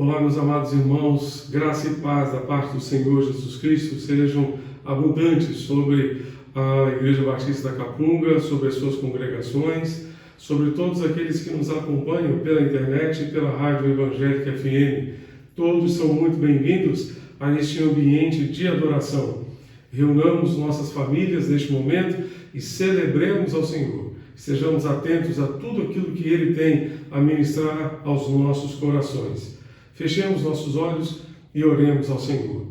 Olá, meus amados irmãos, graça e paz da parte do Senhor Jesus Cristo sejam abundantes sobre a Igreja Batista da Capunga, sobre as suas congregações, sobre todos aqueles que nos acompanham pela internet e pela Rádio Evangélica FM. Todos são muito bem-vindos a este ambiente de adoração. Reunamos nossas famílias neste momento e celebremos ao Senhor. Sejamos atentos a tudo aquilo que Ele tem a ministrar aos nossos corações. Fechemos nossos olhos e oremos ao Senhor.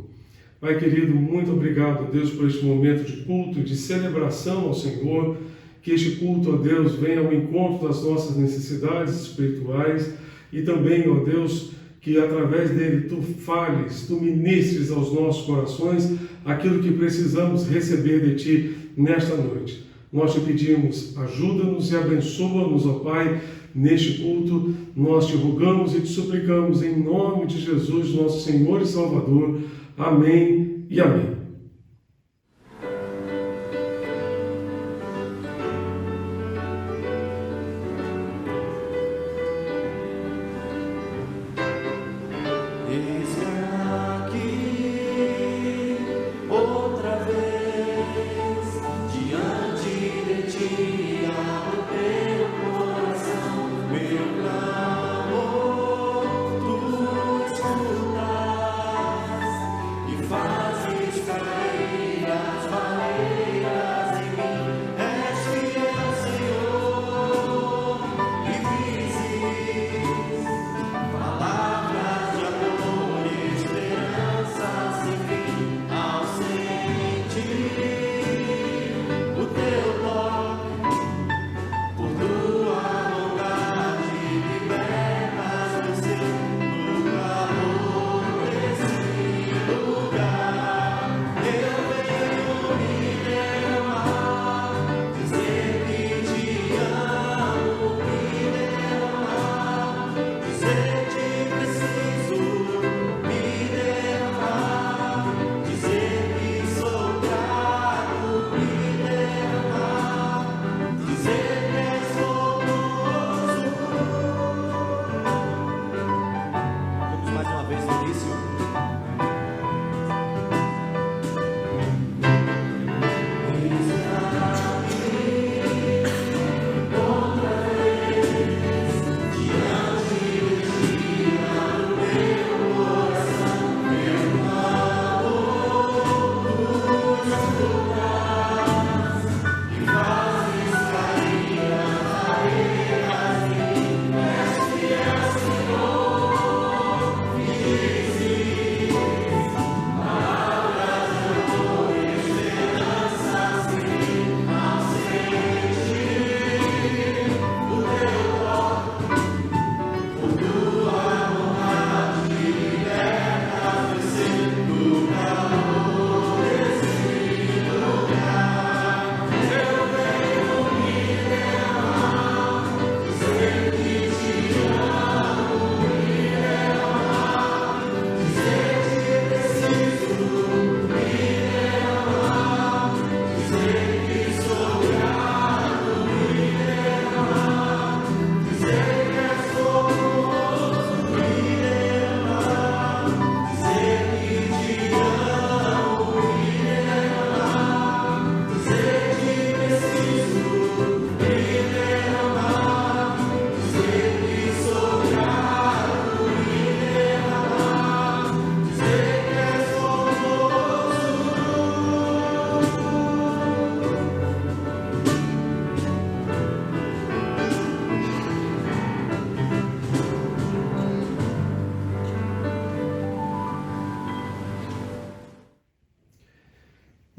Pai querido, muito obrigado, Deus, por este momento de culto, de celebração ao Senhor. Que este culto, ó Deus, venha ao encontro das nossas necessidades espirituais e também, ó Deus, que através dele Tu fales, Tu ministres aos nossos corações aquilo que precisamos receber de Ti nesta noite. Nós Te pedimos, ajuda-nos e abençoa-nos, ó Pai, neste culto. Nós Te rogamos e Te suplicamos em nome de Jesus, nosso Senhor e Salvador. Amém e amém.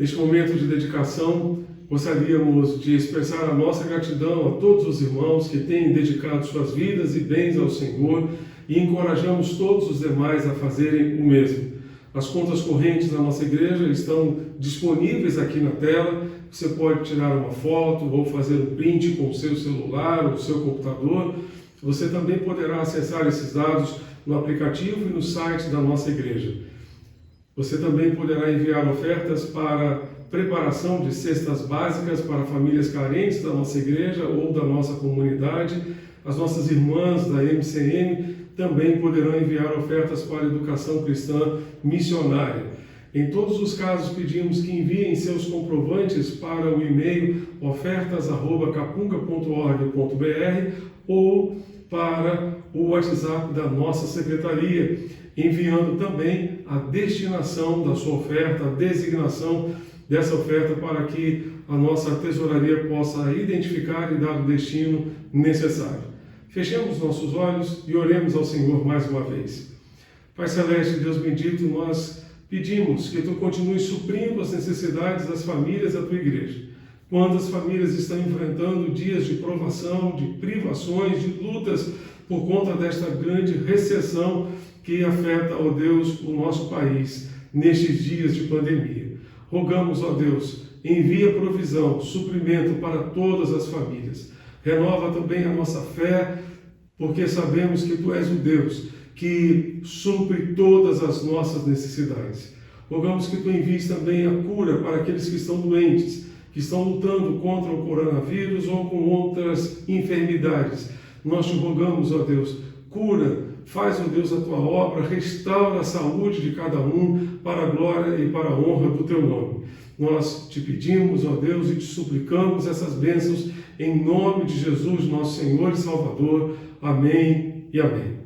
Neste momento de dedicação, gostaríamos de expressar a nossa gratidão a todos os irmãos que têm dedicado suas vidas e bens ao Senhor e encorajamos todos os demais a fazerem o mesmo. As contas correntes da nossa igreja estão disponíveis aqui na tela. Você pode tirar uma foto ou fazer um print com o seu celular ou o seu computador. Você também poderá acessar esses dados no aplicativo e no site da nossa igreja. Você também poderá enviar ofertas para preparação de cestas básicas para famílias carentes da nossa igreja ou da nossa comunidade. As nossas irmãs da MCM também poderão enviar ofertas para a educação cristã missionária. Em todos os casos, pedimos que enviem seus comprovantes para o e-mail ofertas@capunga.org.br ou para o WhatsApp da nossa secretaria, enviando também a destinação da sua oferta, a designação dessa oferta, para que a nossa tesouraria possa identificar e dar o destino necessário. Fechemos nossos olhos e oremos ao Senhor mais uma vez. Pai Celeste, Deus bendito, nós pedimos que Tu continues suprindo as necessidades das famílias da Tua Igreja. Quantas famílias estão enfrentando dias de provação, de privações, de lutas por conta desta grande recessão que afeta, ó Deus, o nosso país nestes dias de pandemia. Rogamos, ó Deus, envia provisão, suprimento para todas as famílias. Renova também a nossa fé, porque sabemos que Tu és o Deus que supre todas as nossas necessidades. Rogamos que Tu envies também a cura para aqueles que estão doentes, que estão lutando contra o coronavírus ou com outras enfermidades. Nós Te rogamos, ó Deus, cura, faz, ó Deus, a Tua obra, restaura a saúde de cada um para a glória e para a honra do Teu nome. Nós Te pedimos, ó Deus, e Te suplicamos essas bênçãos em nome de Jesus, nosso Senhor e Salvador. Amém e amém.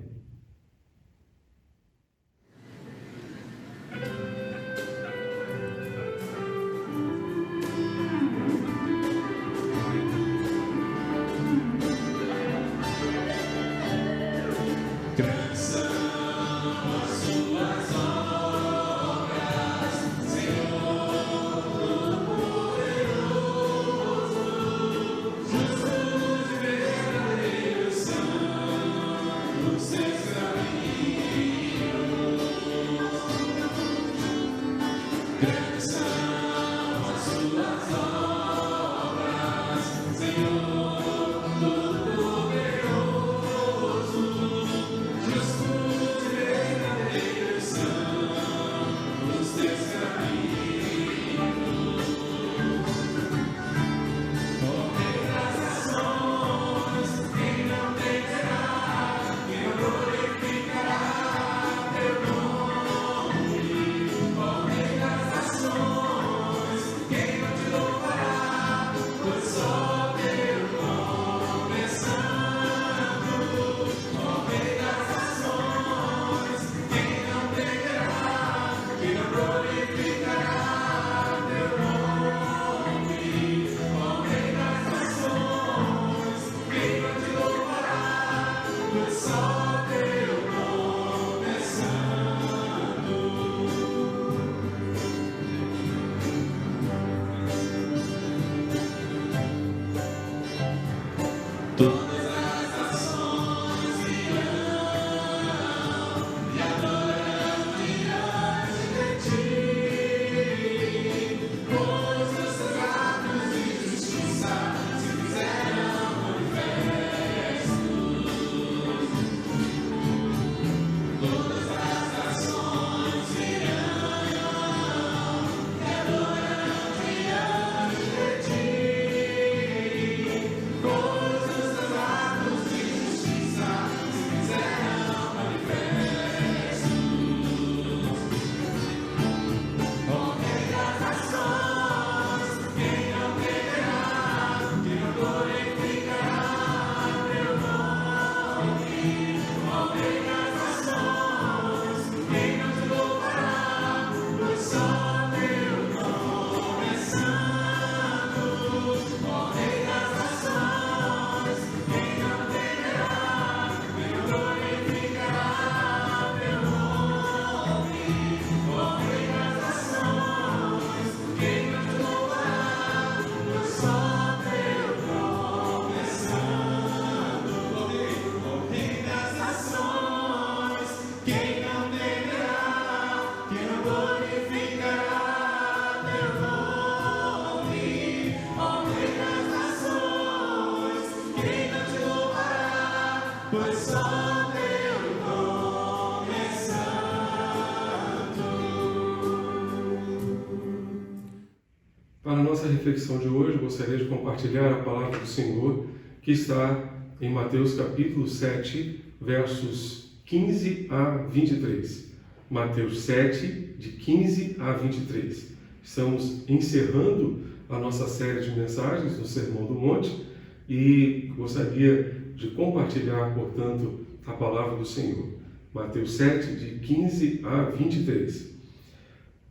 Para a nossa reflexão de hoje, gostaria de compartilhar a palavra do Senhor, que está em Mateus capítulo 7, versos 15 a 23. Mateus 7, de 15 a 23. Estamos encerrando a nossa série de mensagens do Sermão do Monte e gostaria de compartilhar, portanto, a palavra do Senhor. Mateus 7, de 15 a 23.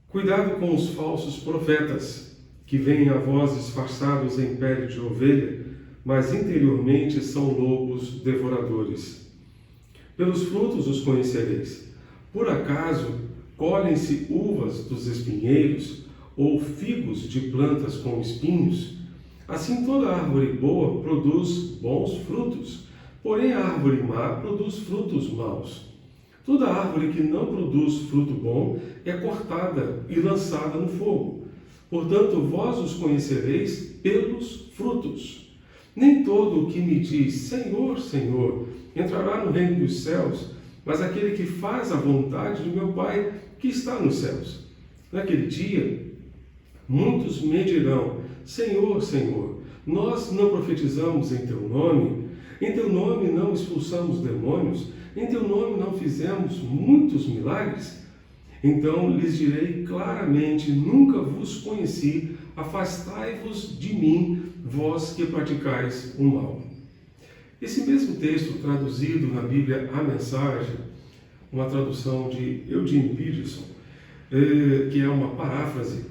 Cuidado com os falsos profetas, que vêm a vós disfarçados em pele de ovelha, mas interiormente são lobos devoradores. Pelos frutos os conhecereis. Por acaso colhem-se uvas dos espinheiros ou figos de plantas com espinhos? Assim toda árvore boa produz bons frutos, porém a árvore má produz frutos maus. Toda árvore que não produz fruto bom é cortada e lançada no fogo. Portanto, vós os conhecereis pelos frutos. Nem todo o que me diz, Senhor, Senhor, entrará no reino dos céus, mas aquele que faz a vontade de meu Pai que está nos céus. Naquele dia, muitos me dirão, Senhor, Senhor, nós não profetizamos em teu nome não expulsamos demônios, em teu nome não fizemos muitos milagres? Então lhes direi claramente, nunca vos conheci, afastai-vos de mim, vós que praticais o mal. Esse mesmo texto, traduzido na Bíblia A Mensagem, uma tradução de Eugene Peterson, que é uma paráfrase,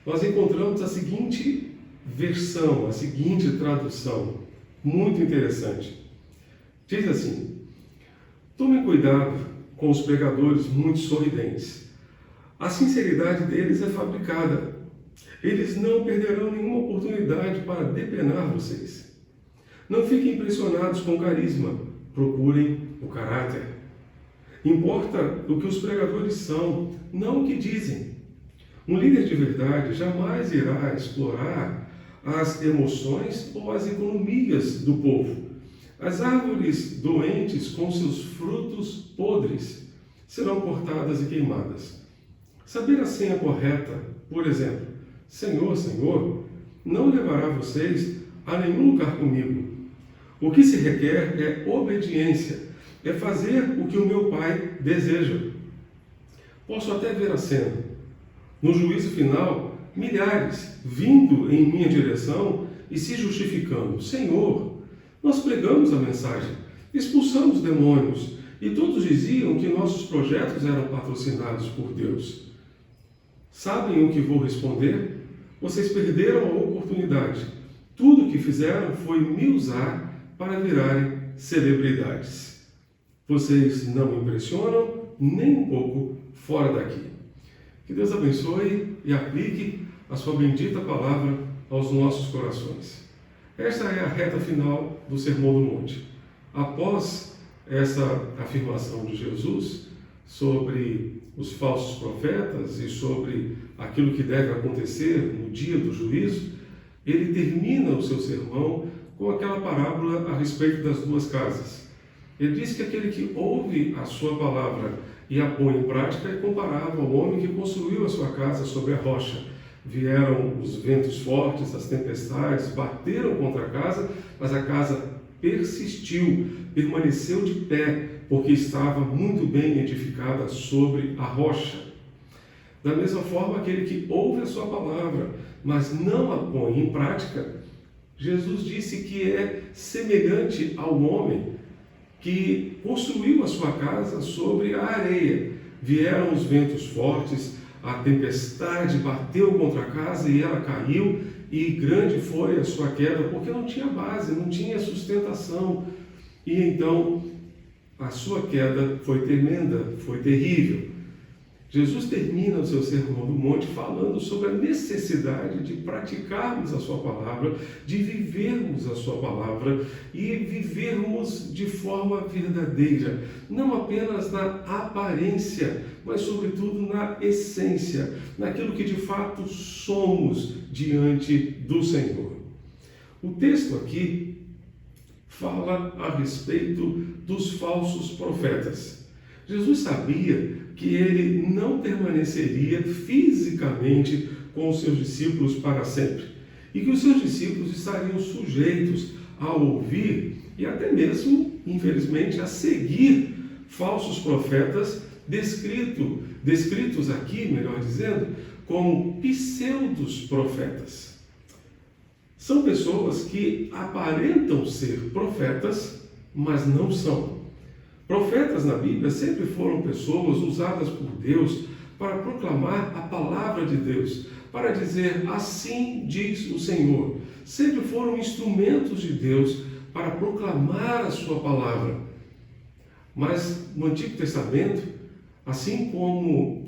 nós encontramos a seguinte versão, a seguinte tradução, muito interessante. Diz assim: tomem cuidado com os pregadores muito sorridentes. A sinceridade deles é fabricada. Eles não perderão nenhuma oportunidade para depenar vocês. Não fiquem impressionados com o carisma, procurem o caráter. Importa o que os pregadores são, não o que dizem. Um líder de verdade jamais irá explorar as emoções ou as economias do povo. As árvores doentes com seus frutos podres serão cortadas e queimadas. Saber a senha correta, por exemplo, Senhor, Senhor, não levará vocês a nenhum lugar comigo. O que se requer é obediência, é fazer o que o meu Pai deseja. Posso até ver a cena. No juízo final, milhares vindo em minha direção e se justificando. Senhor, nós pregamos a mensagem, expulsamos demônios e todos diziam que nossos projetos eram patrocinados por Deus. Sabem o que vou responder? Vocês perderam a oportunidade. Tudo o que fizeram foi me usar para virarem celebridades. Vocês não me impressionam nem um pouco fora daqui. Que Deus abençoe e aplique a sua bendita palavra aos nossos corações. Esta é a reta final do Sermão do Monte. Após essa afirmação de Jesus sobre os falsos profetas e sobre aquilo que deve acontecer no dia do juízo, ele termina o seu sermão com aquela parábola a respeito das duas casas. Ele diz que aquele que ouve a sua palavra e a põe em prática é comparável ao homem que construiu a sua casa sobre a rocha. Vieram os ventos fortes, as tempestades, bateram contra a casa, mas a casa persistiu, permaneceu de pé, porque estava muito bem edificada sobre a rocha. Da mesma forma, aquele que ouve a sua palavra, mas não a põe em prática, Jesus disse que é semelhante ao homem que construiu a sua casa sobre a areia. Vieram os ventos fortes, a tempestade bateu contra a casa e ela caiu, e grande foi a sua queda, porque não tinha base, não tinha sustentação. E então a sua queda foi tremenda, foi terrível. Jesus termina o seu Sermão do Monte falando sobre a necessidade de praticarmos a sua palavra, de vivermos a sua palavra e vivermos de forma verdadeira, não apenas na aparência, mas sobretudo na essência, naquilo que de fato somos diante do Senhor. O texto aqui fala a respeito dos falsos profetas. Jesus sabia que ele não permaneceria fisicamente com os seus discípulos para sempre e que os seus discípulos estariam sujeitos a ouvir e até mesmo, infelizmente, a seguir falsos profetas descritos aqui, melhor dizendo, como pseudos profetas. São pessoas que aparentam ser profetas, mas não são. Profetas na Bíblia sempre foram pessoas usadas por Deus para proclamar a palavra de Deus, para dizer, assim diz o Senhor. Sempre foram instrumentos de Deus para proclamar a sua palavra. Mas no Antigo Testamento, assim como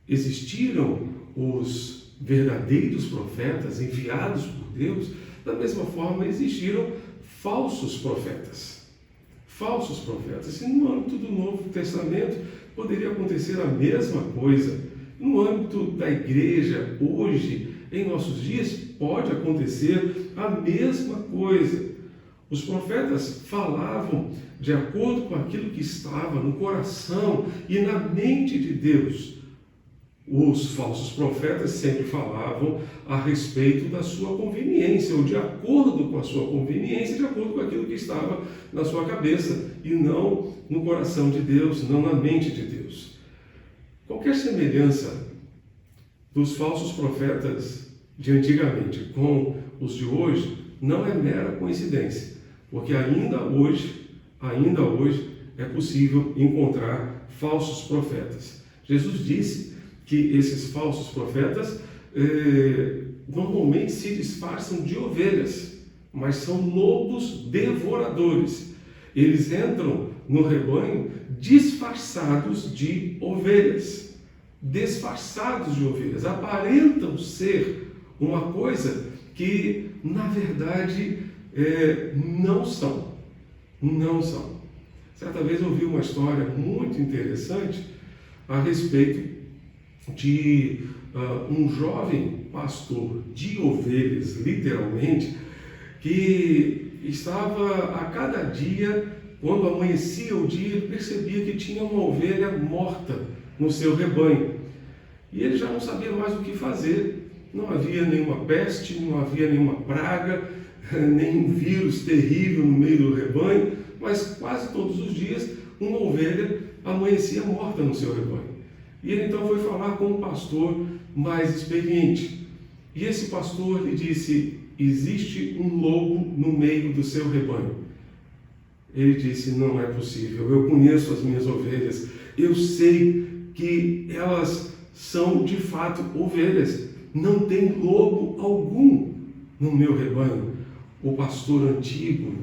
existiram os verdadeiros profetas enviados por Deus, da mesma forma existiram falsos profetas. Falsos profetas. E no âmbito do Novo Testamento poderia acontecer a mesma coisa. No âmbito da igreja, hoje, em nossos dias, pode acontecer a mesma coisa. Os profetas falavam de acordo com aquilo que estava no coração e na mente de Deus. Os falsos profetas sempre falavam a respeito da sua conveniência, ou de acordo com a sua conveniência, de acordo com aquilo que estava na sua cabeça, e não no coração de Deus, não na mente de Deus. Qualquer semelhança dos falsos profetas de antigamente com os de hoje não é mera coincidência, porque ainda hoje é possível encontrar falsos profetas. Jesus disse que esses falsos profetas normalmente se disfarçam de ovelhas, mas são lobos devoradores. Eles entram no rebanho disfarçados de ovelhas. Disfarçados de ovelhas. Aparentam ser uma coisa que, na verdade, não são. Não são. Certa vez eu ouvi uma história muito interessante a respeito de um jovem pastor de ovelhas, literalmente, que estava a cada dia, quando amanhecia o dia, percebia que tinha uma ovelha morta no seu rebanho. E ele já não sabia mais o que fazer. Não havia nenhuma peste, não havia nenhuma praga, nenhum vírus terrível no meio do rebanho, mas quase todos os dias uma ovelha amanhecia morta no seu rebanho. E ele então foi falar com um pastor mais experiente. E esse pastor lhe disse: existe um lobo no meio do seu rebanho. Ele disse: não é possível, eu conheço as minhas ovelhas, eu sei que elas são de fato ovelhas, não tem lobo algum no meu rebanho. O pastor antigo,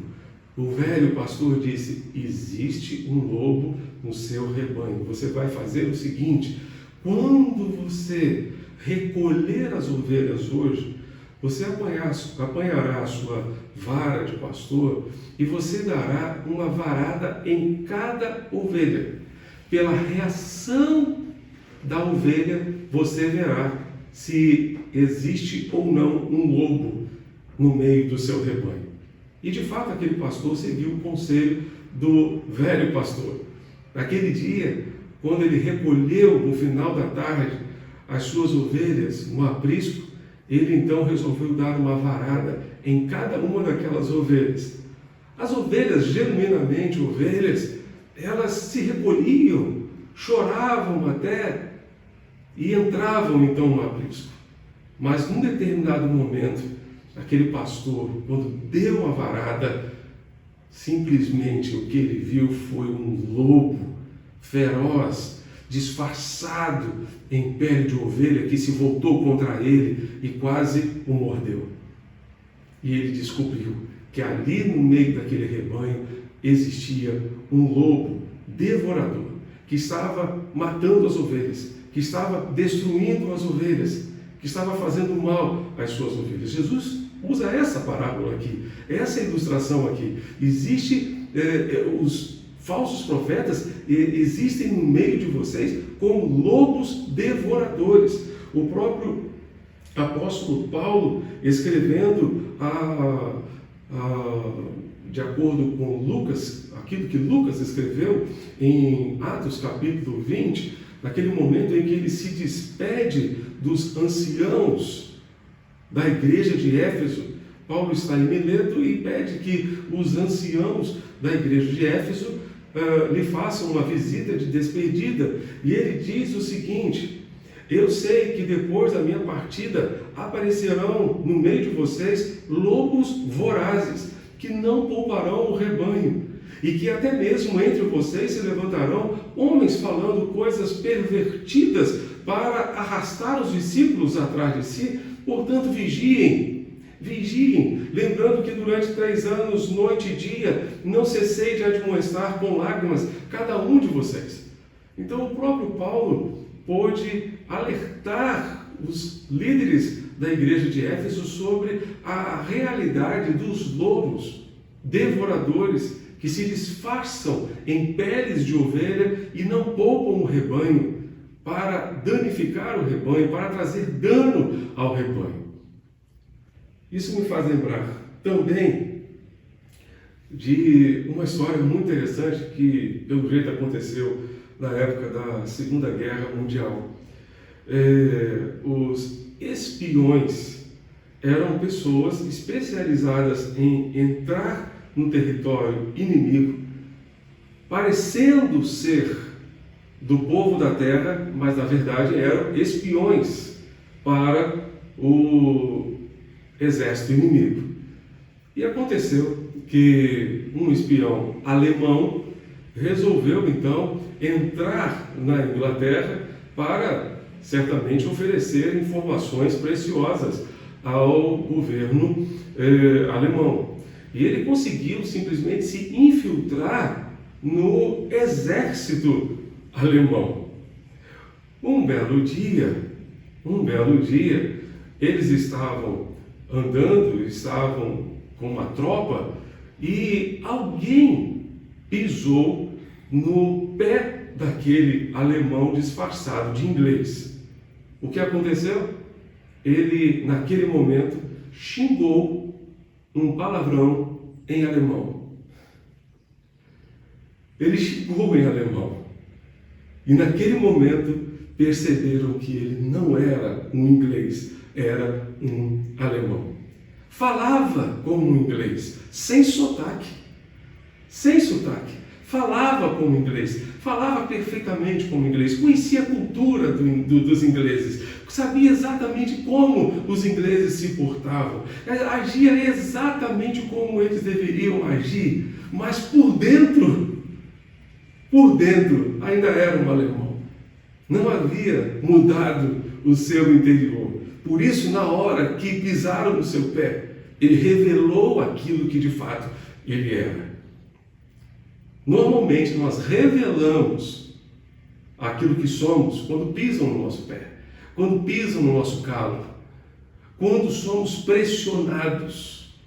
o velho pastor, disse: existe um lobo no seu rebanho. Você vai fazer o seguinte: quando você recolher as ovelhas hoje, você apanhará a sua vara de pastor e você dará uma varada em cada ovelha. Pela reação da ovelha, você verá se existe ou não um lobo no meio do seu rebanho. E de fato aquele pastor seguiu o conselho do velho pastor. Naquele dia, quando ele recolheu no final da tarde as suas ovelhas no aprisco, ele então resolveu dar uma varada em cada uma daquelas ovelhas. As ovelhas, genuinamente ovelhas, elas se recolhiam, choravam até e entravam então no aprisco. Mas num determinado momento, aquele pastor, quando deu uma varada, simplesmente o que ele viu foi um lobo feroz, disfarçado em pele de ovelha, que se voltou contra ele e quase o mordeu. E ele descobriu que ali no meio daquele rebanho existia um lobo devorador, que estava matando as ovelhas, que estava destruindo as ovelhas, que estava fazendo mal às suas ovelhas. Jesus usa essa parábola aqui, essa ilustração aqui. Os falsos profetas existem no meio de vocês como lobos devoradores. O próprio apóstolo Paulo, escrevendo de acordo com Lucas, aquilo que Lucas escreveu em Atos capítulo 20, naquele momento em que ele se despede dos anciãos da igreja de Éfeso, Paulo está em Mileto e pede que os anciãos da igreja de Éfeso lhe façam uma visita de despedida. E ele diz o seguinte: eu sei que depois da minha partida aparecerão no meio de vocês lobos vorazes, que não pouparão o rebanho, e que até mesmo entre vocês se levantarão homens falando coisas pervertidas para arrastar os discípulos atrás de si. Portanto, vigiem, lembrando que durante 3 anos, noite e dia, não cessei de admoestar com lágrimas cada um de vocês. Então o próprio Paulo pôde alertar os líderes da igreja de Éfeso sobre a realidade dos lobos devoradores que se disfarçam em peles de ovelha e não poupam o rebanho para danificar o rebanho, para trazer dano ao rebanho. Isso me faz lembrar também de uma história muito interessante que, pelo jeito, aconteceu na época da Segunda Guerra Mundial. Os espiões eram pessoas especializadas em entrar no território inimigo, parecendo ser do povo da terra, mas na verdade eram espiões para o exército inimigo. E aconteceu que um espião alemão resolveu então entrar na Inglaterra para certamente oferecer informações preciosas ao governo alemão. E ele conseguiu simplesmente se infiltrar no exército alemão. Um belo dia, eles estavam andando, estavam com uma tropa e alguém pisou no pé daquele alemão disfarçado de inglês. O que aconteceu? Ele, naquele momento, xingou um palavrão em alemão. Ele xingou em alemão. E naquele momento perceberam que ele não era um inglês, era um alemão. Falava como um inglês, sem sotaque. Falava como inglês, falava perfeitamente como inglês, conhecia a cultura dos ingleses, sabia exatamente como os ingleses se portavam, agia exatamente como eles deveriam agir, mas por dentro ainda era um alemão. Não havia mudado o seu interior. Por isso, na hora que pisaram no seu pé, ele revelou aquilo que de fato ele era. Normalmente nós revelamos aquilo que somos quando pisam no nosso pé, quando pisam no nosso calo, quando somos pressionados,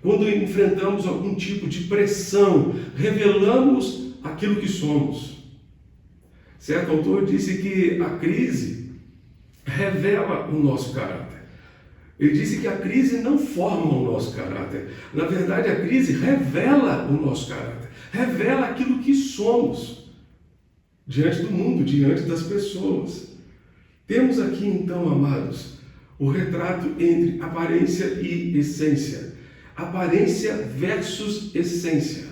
quando enfrentamos algum tipo de pressão, revelamos aquilo que somos. Certo autor disse que a crise revela o nosso caráter. Ele disse que a crise não forma o nosso caráter. Na verdade, a crise revela o nosso caráter. Revela aquilo que somos diante do mundo, diante das pessoas. Temos aqui então, amados, o retrato entre aparência e essência. Aparência versus essência.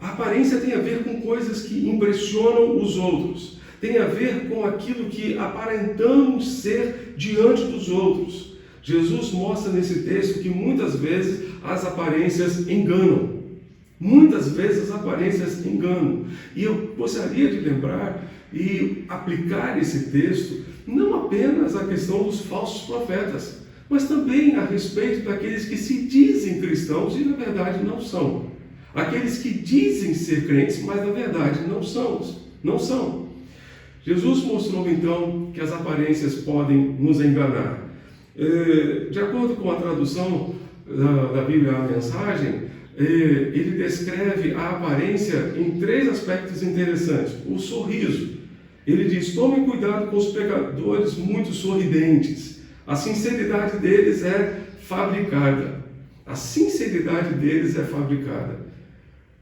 A aparência tem a ver com coisas que impressionam os outros. Tem a ver com aquilo que aparentamos ser diante dos outros. Jesus mostra nesse texto que muitas vezes as aparências enganam. Muitas vezes as aparências enganam. E eu gostaria de lembrar e aplicar esse texto não apenas à questão dos falsos profetas, mas também a respeito daqueles que se dizem cristãos e na verdade não são. Aqueles que dizem ser crentes, mas na verdade não são. Jesus mostrou então que as aparências podem nos enganar. De acordo com a tradução da Bíblia, a Mensagem, ele descreve a aparência em 3 aspectos interessantes. O sorriso. Ele diz: tomem cuidado com os pecadores muito sorridentes. A sinceridade deles é fabricada.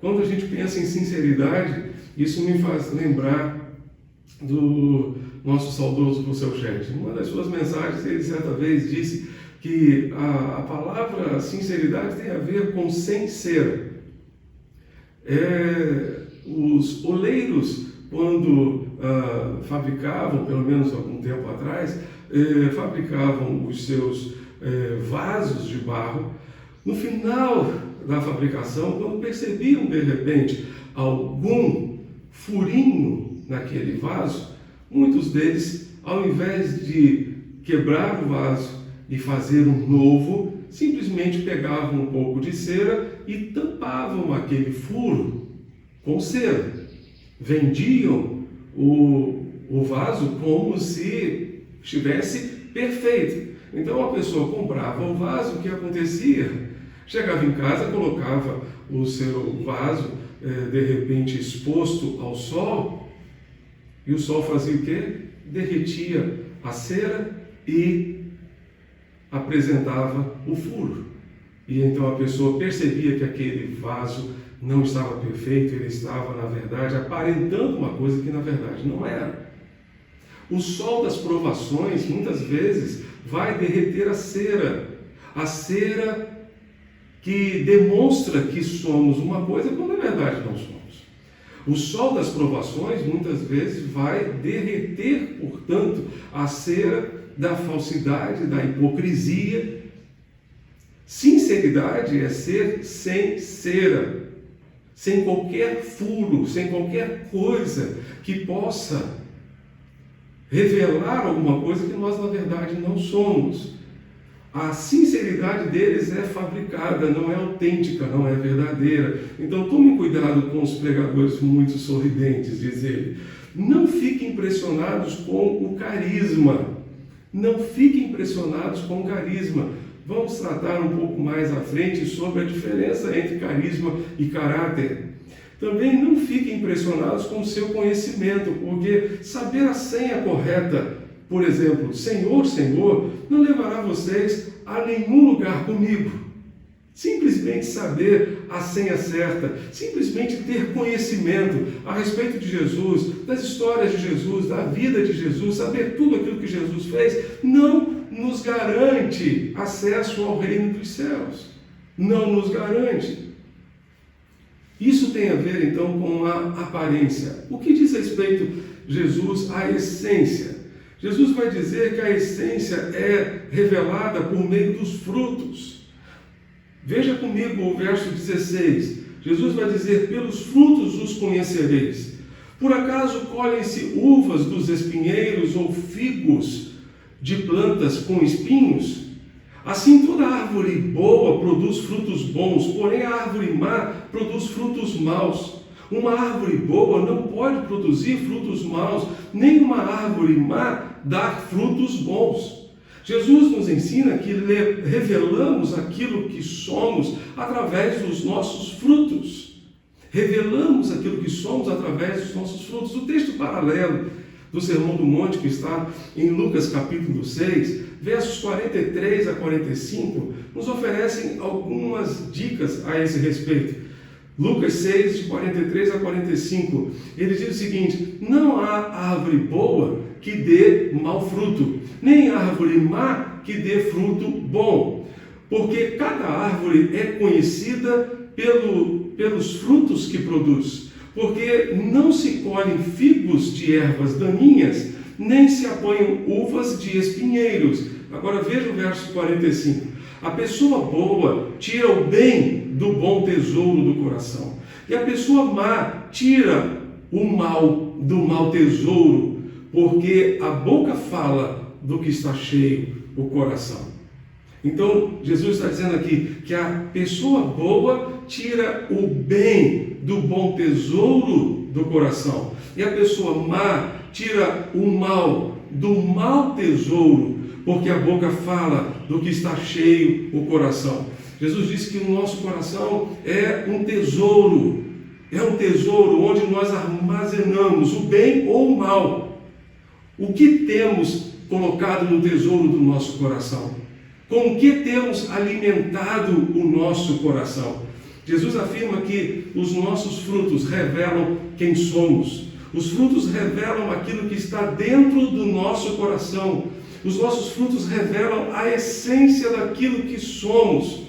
Quando a gente pensa em sinceridade, isso me faz lembrar do nosso saudoso Rousseau Chet. Uma das suas mensagens, ele certa vez disse que a palavra sinceridade tem a ver com sem ser. os oleiros, quando fabricavam, pelo menos algum tempo atrás, fabricavam os seus vasos de barro. No final da fabricação, quando percebiam de repente algum furinho naquele vaso, muitos deles, ao invés de quebrar o vaso e fazer um novo, simplesmente pegavam um pouco de cera e tampavam aquele furo com cera. Vendiam o vaso como se estivesse perfeito. Então a pessoa comprava o vaso, o que acontecia? Chegava em casa, colocava o seu vaso de repente exposto ao sol, e o sol fazia o quê? Derretia a cera e apresentava o furo. E então a pessoa percebia que aquele vaso não estava perfeito, ele estava, na verdade, aparentando uma coisa que na verdade não era. O sol das provações, muitas vezes, vai derreter a cera que demonstra que somos uma coisa quando na verdade não somos. O sol das provações, muitas vezes, vai derreter, portanto, a cera da falsidade, da hipocrisia. Sinceridade é ser sem cera, sem qualquer furo, sem qualquer coisa que possa revelar alguma coisa que nós, na verdade, não somos. A sinceridade deles é fabricada, não é autêntica, não é verdadeira. Então tome cuidado com os pregadores muito sorridentes, diz ele. Não fiquem impressionados com o carisma. Não fiquem impressionados com o carisma. Vamos tratar um pouco mais à frente sobre a diferença entre carisma e caráter. Também não fiquem impressionados com o seu conhecimento, porque saber a senha correta, por exemplo, Senhor, Senhor, não levará vocês a nenhum lugar comigo. Simplesmente saber a senha certa, simplesmente ter conhecimento a respeito de Jesus, das histórias de Jesus, da vida de Jesus, saber tudo aquilo que Jesus fez, não nos garante acesso ao reino dos céus. Não nos garante. Isso tem a ver, então, com a aparência. O que diz respeito Jesus à essência? Jesus vai dizer que a essência é revelada por meio dos frutos. Veja comigo o verso 16. Jesus vai dizer, pelos frutos os conhecereis. Por acaso colhem-se uvas dos espinheiros ou figos de plantas com espinhos? Assim toda árvore boa produz frutos bons, porém a árvore má produz frutos maus. Uma árvore boa não pode produzir frutos maus, nem uma árvore má dar frutos bons. Jesus nos ensina que revelamos aquilo que somos através dos nossos frutos. Revelamos aquilo que somos através dos nossos frutos. O texto paralelo do Sermão do Monte, que está em Lucas capítulo 6, versos 43 a 45, nos oferecem algumas dicas a esse respeito. Lucas 6, de 43 a 45, ele diz o seguinte: não há árvore boa que dê mau fruto, nem árvore má que dê fruto bom, porque cada árvore é conhecida pelos frutos que produz. Porque não se colhem figos de ervas daninhas, nem se apanham uvas de espinheiros. Agora veja o verso 45. A pessoa boa tira o bem do bom tesouro do coração, e a pessoa má tira o mal do mau tesouro, porque a boca fala do que está cheio o coração. Então, Jesus está dizendo aqui que a pessoa boa tira o bem do bom tesouro do coração, e a pessoa má tira o mal do mau tesouro, porque a boca fala do que está cheio o coração. Jesus disse que o nosso coração é um tesouro onde nós armazenamos o bem ou o mal. O que temos colocado no tesouro do nosso coração? Com o que temos alimentado o nosso coração? Jesus afirma que os nossos frutos revelam quem somos. Os frutos revelam aquilo que está dentro do nosso coração. Os nossos frutos revelam a essência daquilo que somos.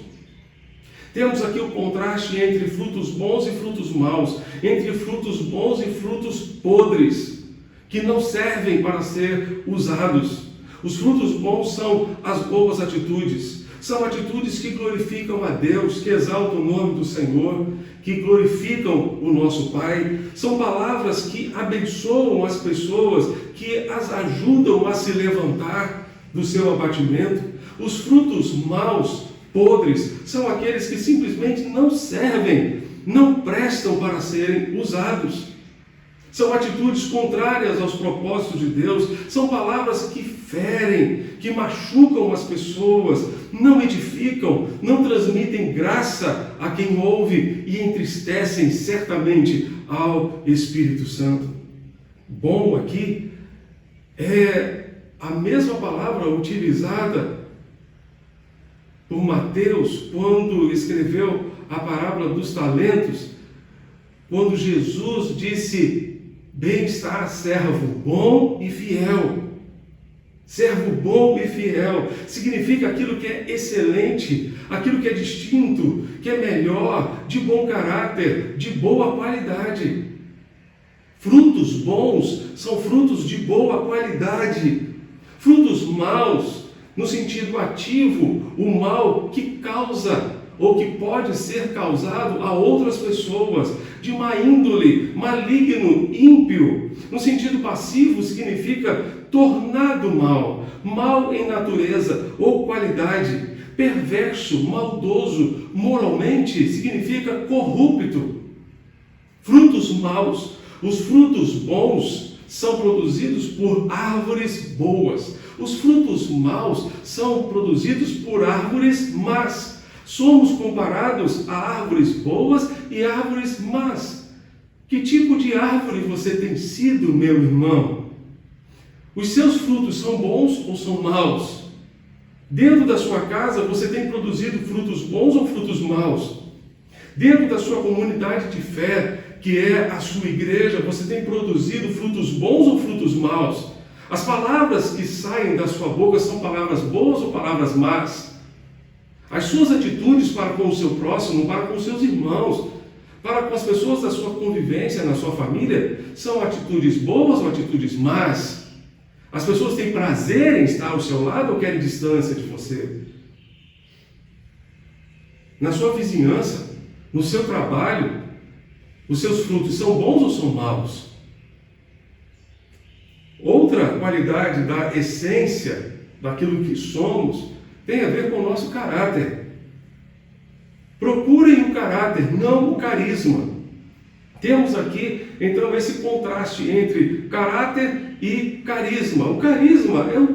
Temos aqui o contraste entre frutos bons e frutos maus, entre frutos bons e frutos podres, que não servem para ser usados. Os frutos bons são as boas atitudes, são atitudes que glorificam a Deus, que exaltam o nome do Senhor, que glorificam o nosso Pai. São palavras que abençoam as pessoas, que as ajudam a se levantar do seu abatimento. Os frutos maus, podres, são aqueles que simplesmente não servem, não prestam para serem usados. São atitudes contrárias aos propósitos de Deus, são palavras que ferem, que machucam as pessoas, não edificam, não transmitem graça a quem ouve e entristecem certamente ao Espírito Santo. Bom aqui é a mesma palavra utilizada por Mateus quando escreveu a parábola dos talentos, quando Jesus disse: bem está servo bom e fiel. Servo bom e fiel significa aquilo que é excelente, aquilo que é distinto, que é melhor, de bom caráter, de boa qualidade. Frutos bons são frutos de boa qualidade. Frutos maus, no sentido ativo, o mal que causa ou que pode ser causado a outras pessoas, de má índole, maligno, ímpio. No sentido passivo, significa tornado mal, mal em natureza ou qualidade, perverso, maldoso, moralmente, significa corrupto. Frutos maus, os frutos bons são produzidos por árvores boas. Os frutos maus são produzidos por árvores más. Somos comparados a árvores boas e árvores más. Que tipo de árvore você tem sido, meu irmão? Os seus frutos são bons ou são maus? Dentro da sua casa, você tem produzido frutos bons ou frutos maus? Dentro da sua comunidade de fé, que é a sua igreja, você tem produzido frutos bons ou frutos maus? As palavras que saem da sua boca são palavras boas ou palavras más? As suas atitudes para com o seu próximo, para com os seus irmãos, para com as pessoas da sua convivência, na sua família, são atitudes boas ou atitudes más? As pessoas têm prazer em estar ao seu lado ou querem distância de você? Na sua vizinhança, no seu trabalho, os seus frutos são bons ou são maus? Outra qualidade da essência daquilo que somos tem a ver com o nosso caráter. Procurem o caráter, não o carisma. Temos aqui, então, esse contraste entre caráter e carisma. O carisma é o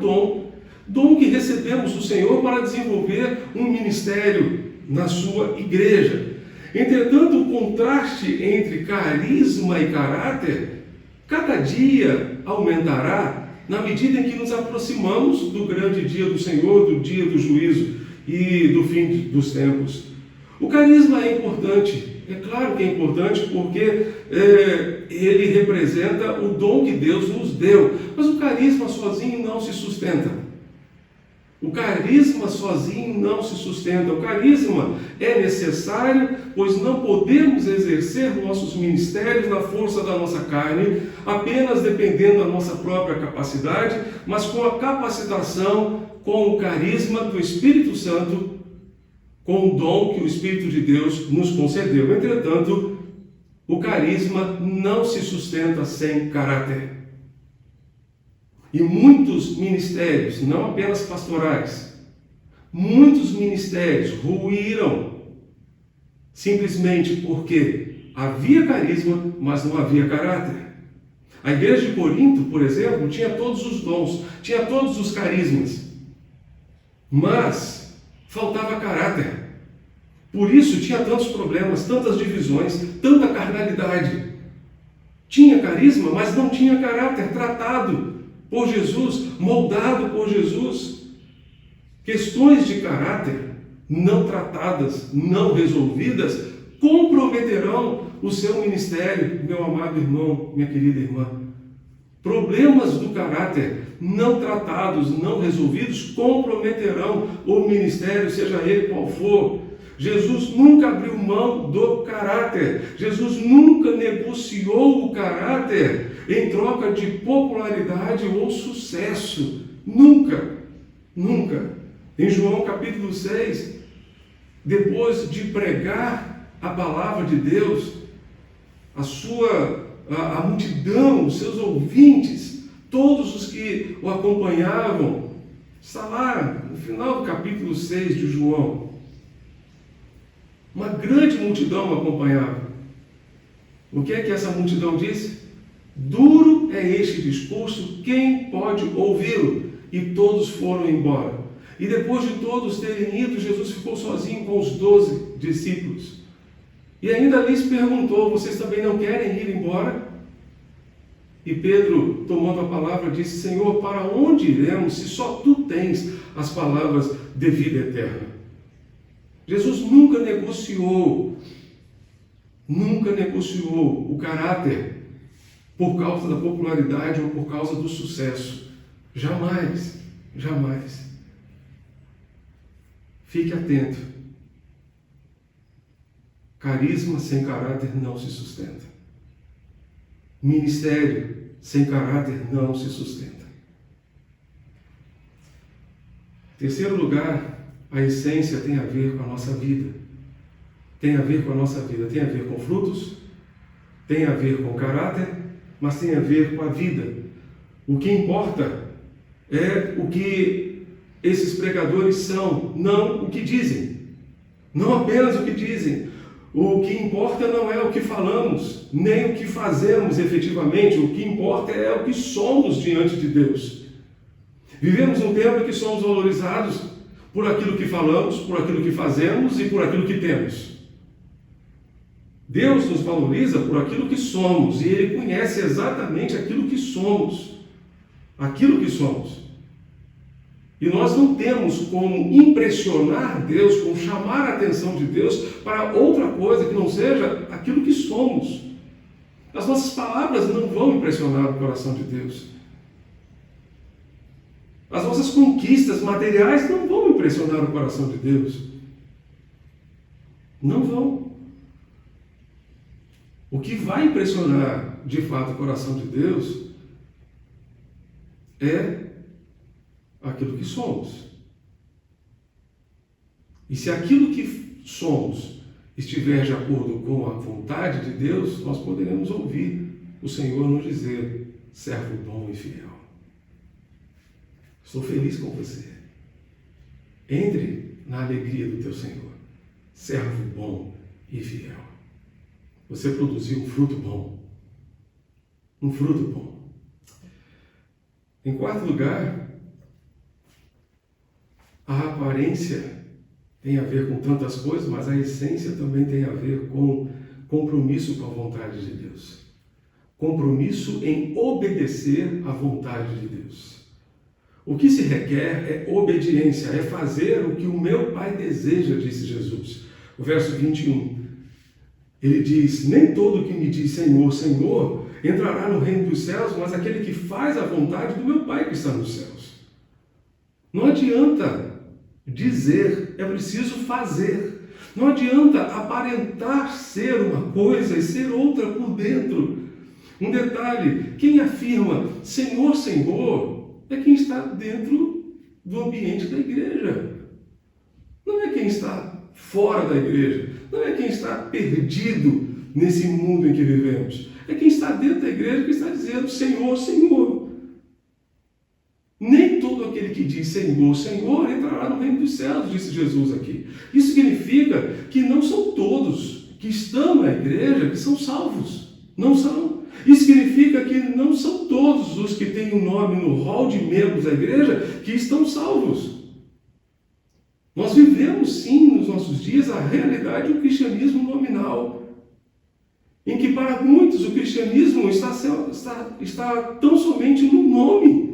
dom que recebemos do Senhor para desenvolver um ministério na sua igreja. Entretanto, o contraste entre carisma e caráter, cada dia aumentará na medida em que nos aproximamos do grande dia do Senhor, do dia do juízo e do fim dos tempos. O carisma é importante, é claro que é importante porque ele representa o dom que Deus nos deu, mas o carisma sozinho não se sustenta. O carisma sozinho não se sustenta. O carisma é necessário, pois não podemos exercer nossos ministérios na força da nossa carne, apenas dependendo da nossa própria capacidade, mas com a capacitação, com o carisma do Espírito Santo, com o dom que o Espírito de Deus nos concedeu. Entretanto, o carisma não se sustenta sem caráter. E muitos ministérios, não apenas pastorais, muitos ministérios ruíram simplesmente porque havia carisma, mas não havia caráter. A igreja de Corinto, por exemplo, tinha todos os dons, tinha todos os carismas, mas faltava caráter. Por isso tinha tantos problemas, tantas divisões, tanta carnalidade. Tinha carisma, mas não tinha caráter, tratado por Jesus, moldado por Jesus. Questões de caráter não tratadas, não resolvidas, comprometerão o seu ministério, meu amado irmão, minha querida irmã. Problemas do caráter não tratados, não resolvidos, comprometerão o ministério, seja ele qual for. Jesus nunca abriu mão do caráter. Jesus nunca negociou o caráter em troca de popularidade ou sucesso. Nunca, nunca. Em João capítulo 6, depois de pregar a palavra de Deus, a multidão, os seus ouvintes, todos os que o acompanhavam, está lá no final do capítulo 6 de João. Uma grande multidão o acompanhava. O que é que essa multidão disse? Duro é este discurso, quem pode ouvi-lo? E todos foram embora. E depois de todos terem ido, Jesus ficou sozinho com os 12 discípulos. E ainda lhes perguntou, vocês também não querem ir embora? E Pedro, tomando a palavra, disse, Senhor, para onde iremos se só Tu tens as palavras de vida eterna? Jesus nunca negociou o caráter por causa da popularidade ou por causa do sucesso. Jamais, jamais. Fique atento. Carisma sem caráter não se sustenta. Ministério sem caráter não se sustenta. Terceiro lugar, a essência tem a ver com a nossa vida. Tem a ver com a nossa vida. Tem a ver com frutos, tem a ver com caráter, mas tem a ver com a vida. O que importa é o que esses pregadores são, não o que dizem. Não apenas o que dizem. O que importa não é o que falamos, nem o que fazemos efetivamente. O que importa é o que somos diante de Deus. Vivemos um tempo em que somos valorizados por aquilo que falamos, por aquilo que fazemos e por aquilo que temos. Deus nos valoriza por aquilo que somos e Ele conhece exatamente aquilo que somos. Aquilo que somos. E nós não temos como impressionar Deus, como chamar a atenção de Deus para outra coisa que não seja aquilo que somos. As nossas palavras não vão impressionar o coração de Deus. As nossas conquistas materiais não vão impressionar o coração de Deus. Não vão. O que vai impressionar de fato o coração de Deus é aquilo que somos. E se aquilo que somos estiver de acordo com a vontade de Deus, nós poderemos ouvir o Senhor nos dizer, servo bom e fiel. Estou feliz com você. Entre na alegria do teu Senhor, servo bom e fiel. Você produziu um fruto bom. Um fruto bom. Em quarto lugar, a aparência tem a ver com tantas coisas, mas a essência também tem a ver com compromisso com a vontade de Deus. Compromisso em obedecer à vontade de Deus. O que se requer é obediência, é fazer o que o meu Pai deseja, disse Jesus. O verso 21, ele diz, nem todo que me diz Senhor, Senhor, entrará no reino dos céus, mas aquele que faz a vontade do meu Pai que está nos céus. Não adianta dizer, é preciso fazer. Não adianta aparentar ser uma coisa e ser outra por dentro. Um detalhe, quem afirma Senhor, Senhor, é quem está dentro do ambiente da igreja. Não é quem está fora da igreja. Não é quem está perdido nesse mundo em que vivemos. É quem está dentro da igreja que está dizendo Senhor, Senhor. Nem todo aquele que diz Senhor, Senhor entrará no reino dos céus, disse Jesus aqui. Isso significa que não são todos que estão na igreja que são salvos. Não são. Isso significa que não são todos os que têm um nome no rol de membros da igreja que estão salvos. Nós vivemos sim nos nossos dias a realidade do cristianismo nominal, em que para muitos o cristianismo está tão somente no nome,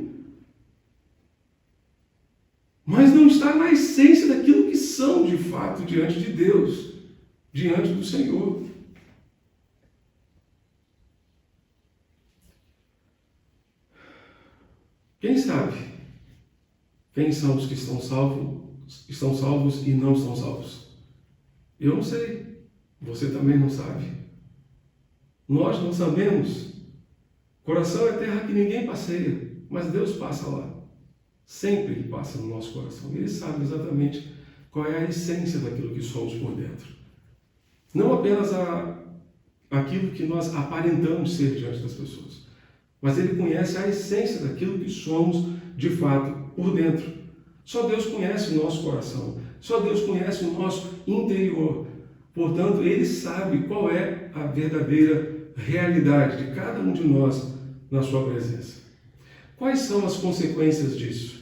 mas não está na essência daquilo que são de fato diante de Deus, diante do Senhor. Quem sabe quem são os que estão salvos e não estão salvos? Eu não sei. Você também não sabe. Nós não sabemos. Coração é terra que ninguém passeia, mas Deus passa lá. Sempre Ele passa no nosso coração. Ele sabe exatamente qual é a essência daquilo que somos por dentro. Não apenas aquilo que nós aparentamos ser diante das pessoas, mas Ele conhece a essência daquilo que somos de fato por dentro. Só Deus conhece o nosso coração. Só Deus conhece o nosso interior. Portanto, Ele sabe qual é a verdadeira realidade de cada um de nós na sua presença. Quais são as consequências disso?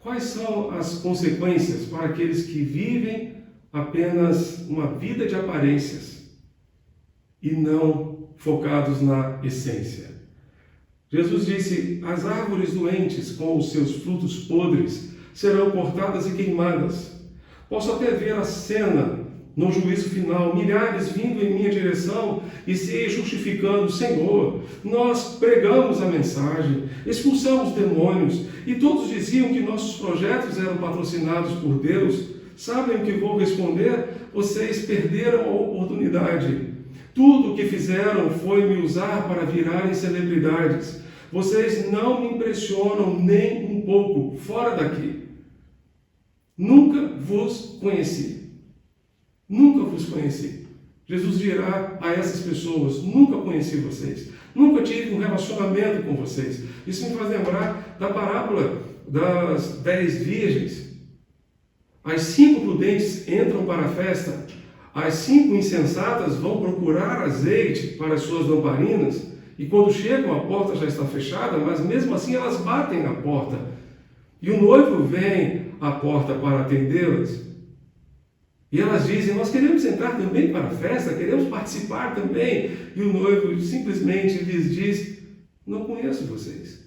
Quais são as consequências para aqueles que vivem apenas uma vida de aparências e não focados na essência? Jesus disse: as árvores doentes com os seus frutos podres serão cortadas e queimadas. Posso até ver a cena no juízo final, milhares vindo em minha direção e se justificando: Senhor, nós pregamos a mensagem, expulsamos demônios, e todos diziam que nossos projetos eram patrocinados por Deus. Sabem o que vou responder? Vocês perderam a oportunidade. Tudo o que fizeram foi me usar para virarem celebridades. Vocês não me impressionam nem um pouco. Fora daqui. Nunca vos conheci. Nunca vos conheci. Jesus dirá a essas pessoas: nunca conheci vocês. Nunca tive um relacionamento com vocês. Isso me faz lembrar da parábola das 10 virgens. As 5 prudentes entram para a festa. As 5 insensatas vão procurar azeite para as suas lamparinas. E quando chegam, a porta já está fechada, mas mesmo assim elas batem na porta. E o noivo vem à porta para atendê-las. E elas dizem: nós queremos entrar também para a festa, queremos participar também. E o noivo simplesmente lhes diz: não conheço vocês.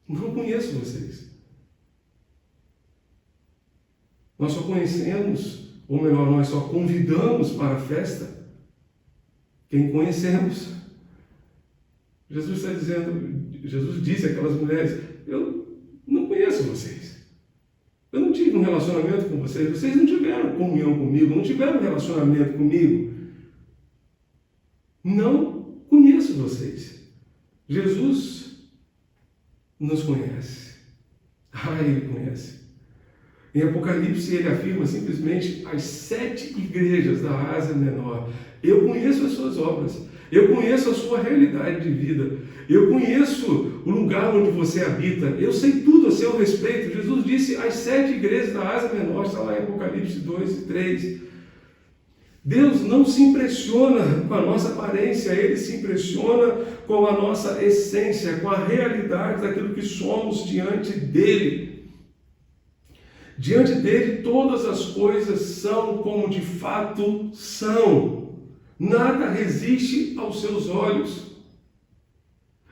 Não conheço vocês. Nós só conhecemos, ou melhor, nós só convidamos para a festa quem conhecemos. Jesus está dizendo, Jesus disse àquelas mulheres: eu não conheço vocês. Eu não tive um relacionamento com vocês. Vocês não tiveram comunhão comigo, não tiveram um relacionamento comigo. Não conheço vocês. Jesus nos conhece. Ele conhece. Em Apocalipse ele afirma simplesmente as 7 igrejas da Ásia Menor: eu conheço as suas obras, eu conheço a sua realidade de vida, eu conheço o lugar onde você habita, eu sei tudo a seu respeito. Jesus disse às 7 igrejas da Ásia Menor, está lá em Apocalipse 2 e 3. Deus não se impressiona com a nossa aparência, Ele se impressiona com a nossa essência, com a realidade daquilo que somos diante dEle. Diante dele, todas as coisas são como de fato são. Nada resiste aos seus olhos.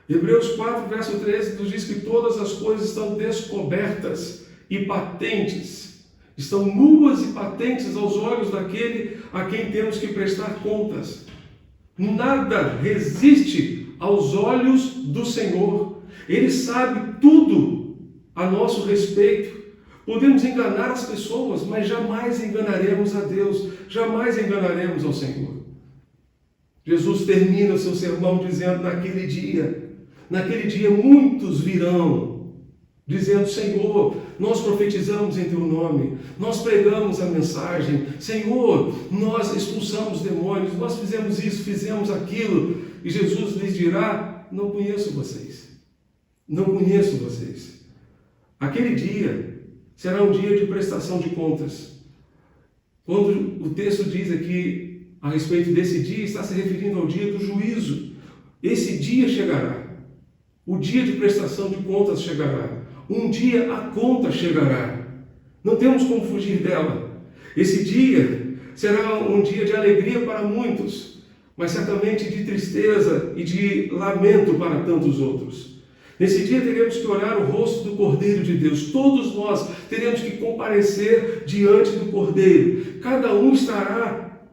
Hebreus 4, verso 13, nos diz que todas as coisas estão descobertas e patentes. Estão nuas e patentes aos olhos daquele a quem temos que prestar contas. Nada resiste aos olhos do Senhor. Ele sabe tudo a nosso respeito. Podemos enganar as pessoas, mas jamais enganaremos a Deus, jamais enganaremos ao Senhor. Jesus termina o seu sermão dizendo: naquele dia muitos virão, dizendo: Senhor, nós profetizamos em Teu nome, nós pregamos a mensagem, Senhor, nós expulsamos demônios, nós fizemos isso, fizemos aquilo. E Jesus lhes dirá: não conheço vocês, não conheço vocês. Aquele dia será um dia de prestação de contas. Quando o texto diz aqui a respeito desse dia, está se referindo ao dia do juízo. Esse dia chegará. O dia de prestação de contas chegará. Um dia a conta chegará. Não temos como fugir dela. Esse dia será um dia de alegria para muitos, mas certamente de tristeza e de lamento para tantos outros. Nesse dia teremos que olhar o rosto do Cordeiro de Deus. Todos nós teremos que comparecer diante do Cordeiro. Cada um estará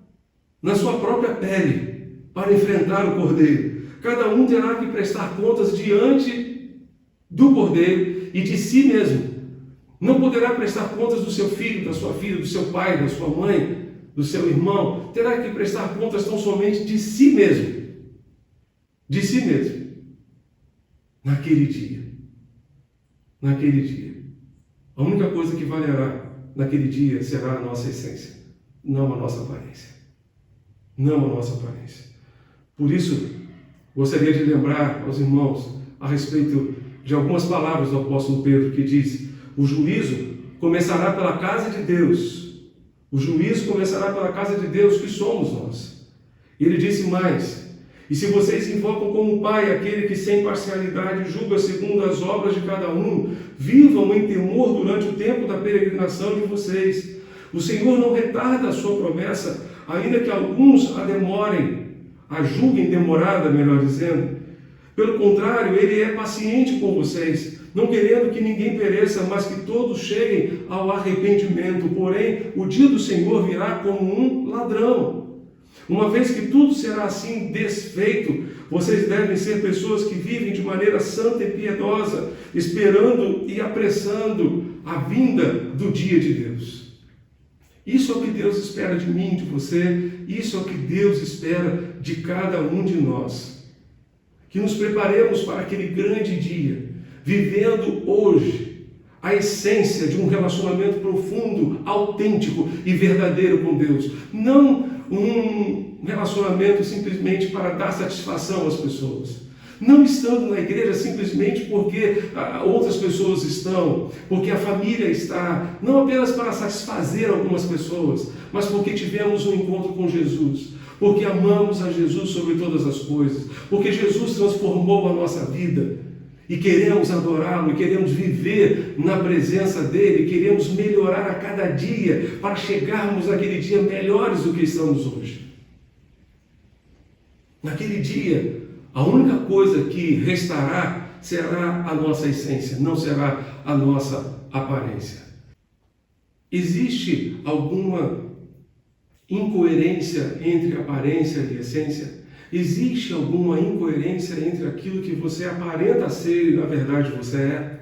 na sua própria pele para enfrentar o Cordeiro. Cada um terá que prestar contas diante do Cordeiro e de si mesmo. Não poderá prestar contas do seu filho, da sua filha, do seu pai, da sua mãe, do seu irmão, terá que prestar contas tão somente de si mesmo. De si mesmo. Naquele dia. Naquele dia. A única coisa que valerá naquele dia será a nossa essência, não a nossa aparência. Não a nossa aparência. Por isso, gostaria de lembrar aos irmãos a respeito de algumas palavras do apóstolo Pedro, que diz: o juízo começará pela casa de Deus. O juízo começará pela casa de Deus, que somos nós. E ele disse mais: e se vocês invocam como Pai aquele que sem parcialidade julga segundo as obras de cada um, vivam em temor durante o tempo da peregrinação de vocês. O Senhor não retarda a sua promessa, ainda que alguns a demorem, a julguem demorada, melhor dizendo. Pelo contrário, Ele é paciente com vocês, não querendo que ninguém pereça, mas que todos cheguem ao arrependimento. Porém, o dia do Senhor virá como um ladrão. Uma vez que tudo será assim desfeito, vocês devem ser pessoas que vivem de maneira santa e piedosa, esperando e apressando a vinda do dia de Deus. Isso é o que Deus espera de mim, de você. Isso é o que Deus espera de cada um de nós. Que nos preparemos para aquele grande dia, vivendo hoje a essência de um relacionamento profundo, autêntico e verdadeiro com Deus. Não um relacionamento simplesmente para dar satisfação às pessoas. Não estando na igreja simplesmente porque outras pessoas estão, porque a família está, não apenas para satisfazer algumas pessoas, mas porque tivemos um encontro com Jesus, porque amamos a Jesus sobre todas as coisas, porque Jesus transformou a nossa vida e queremos adorá-lo, e queremos viver na presença dele, queremos melhorar a cada dia para chegarmos naquele dia melhores do que estamos hoje. Naquele dia, a única coisa que restará será a nossa essência, não será a nossa aparência. Existe alguma incoerência entre aparência e essência? Existe alguma incoerência entre aquilo que você aparenta ser e na verdade você é?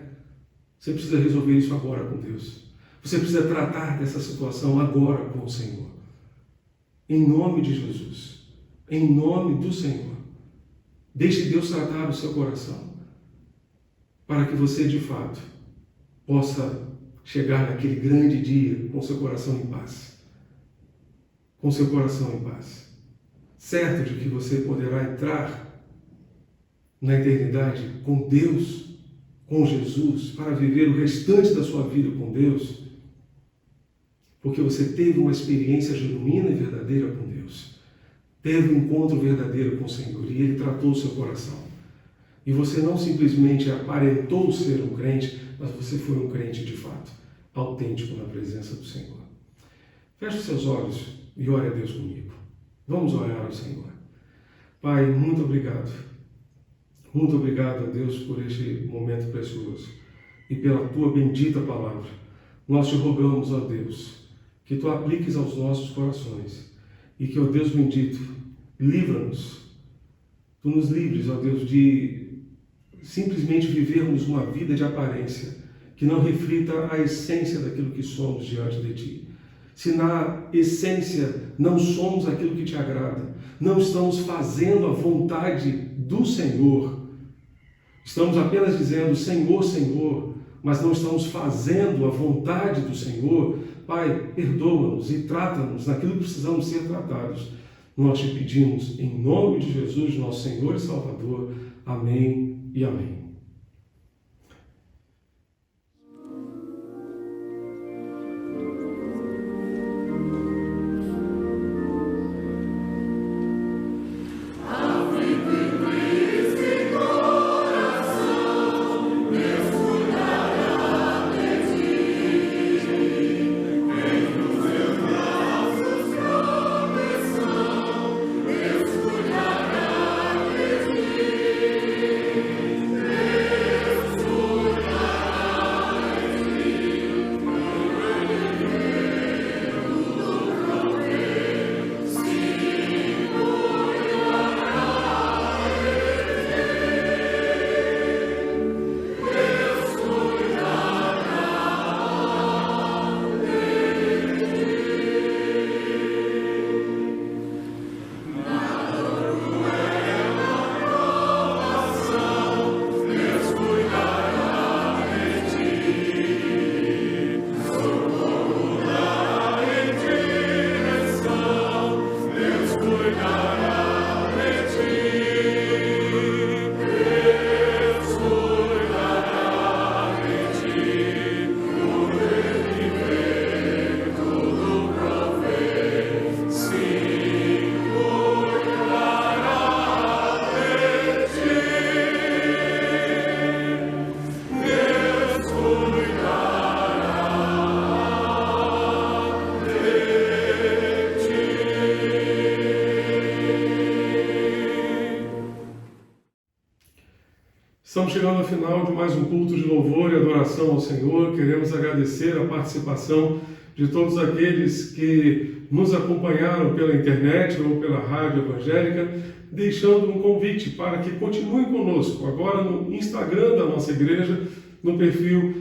Você precisa resolver isso agora com Deus. Você precisa tratar dessa situação agora com o Senhor. Em nome de Jesus. Em nome do Senhor. Deixe Deus tratar o seu coração, para que você, de fato, possa chegar naquele grande dia com seu coração em paz. Com seu coração em paz. Certo de que você poderá entrar na eternidade com Deus, com Jesus, para viver o restante da sua vida com Deus, porque você teve uma experiência genuína e verdadeira com Deus. Teve um encontro verdadeiro com o Senhor e Ele tratou o seu coração. E você não simplesmente aparentou ser um crente, mas você foi um crente de fato, autêntico na presença do Senhor. Feche os seus olhos e ore a Deus comigo. Vamos orar ao Senhor. Pai, muito obrigado. Muito obrigado a Deus por este momento precioso e pela Tua bendita palavra. Nós te rogamos, ó Deus, que Tu apliques aos nossos corações. E que, ó Deus bendito, livra-nos. Tu nos livres, ó Deus, de simplesmente vivermos uma vida de aparência que não reflita a essência daquilo que somos diante de Ti. Se na essência não somos aquilo que Te agrada, não estamos fazendo a vontade do Senhor, estamos apenas dizendo Senhor, Senhor, mas não estamos fazendo a vontade do Senhor, Pai, perdoa-nos e trata-nos naquilo que precisamos ser tratados. Nós te pedimos em nome de Jesus, nosso Senhor e Salvador. Amém e amém. Estamos chegando ao final de mais um culto de louvor e adoração ao Senhor. Queremos agradecer a participação de todos aqueles que nos acompanharam pela internet ou pela rádio evangélica, deixando um convite para que continuem conosco agora no Instagram da nossa igreja, no perfil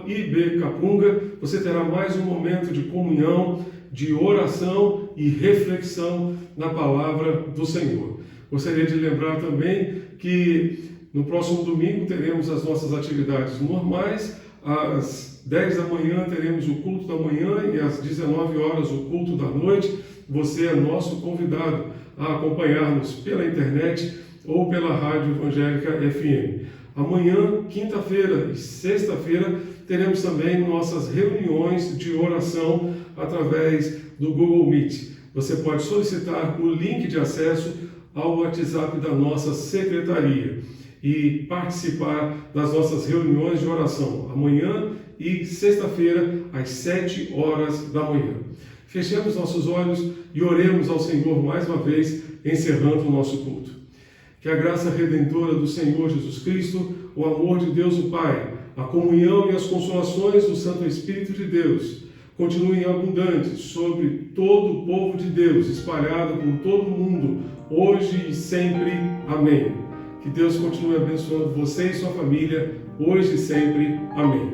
@ibcapunga. Você terá mais um momento de comunhão, de oração e reflexão na palavra do Senhor. Gostaria de lembrar também que no próximo domingo teremos as nossas atividades normais. Às 10 da manhã teremos o culto da manhã e às 19 horas o culto da noite. Você é nosso convidado a acompanhar-nos pela internet ou pela Rádio Evangélica FM. Amanhã, quinta-feira e sexta-feira, teremos também nossas reuniões de oração através do Google Meet. Você pode solicitar o link de acesso ao WhatsApp da nossa secretaria e participar das nossas reuniões de oração, amanhã e sexta-feira, às 7 horas da manhã. Fechemos nossos olhos e oremos ao Senhor mais uma vez, encerrando o nosso culto. Que a graça redentora do Senhor Jesus Cristo, o amor de Deus o Pai, a comunhão e as consolações do Santo Espírito de Deus continuem abundantes sobre todo o povo de Deus, espalhado por todo o mundo, hoje e sempre. Amém. Que Deus continue abençoando você e sua família, hoje e sempre. Amém.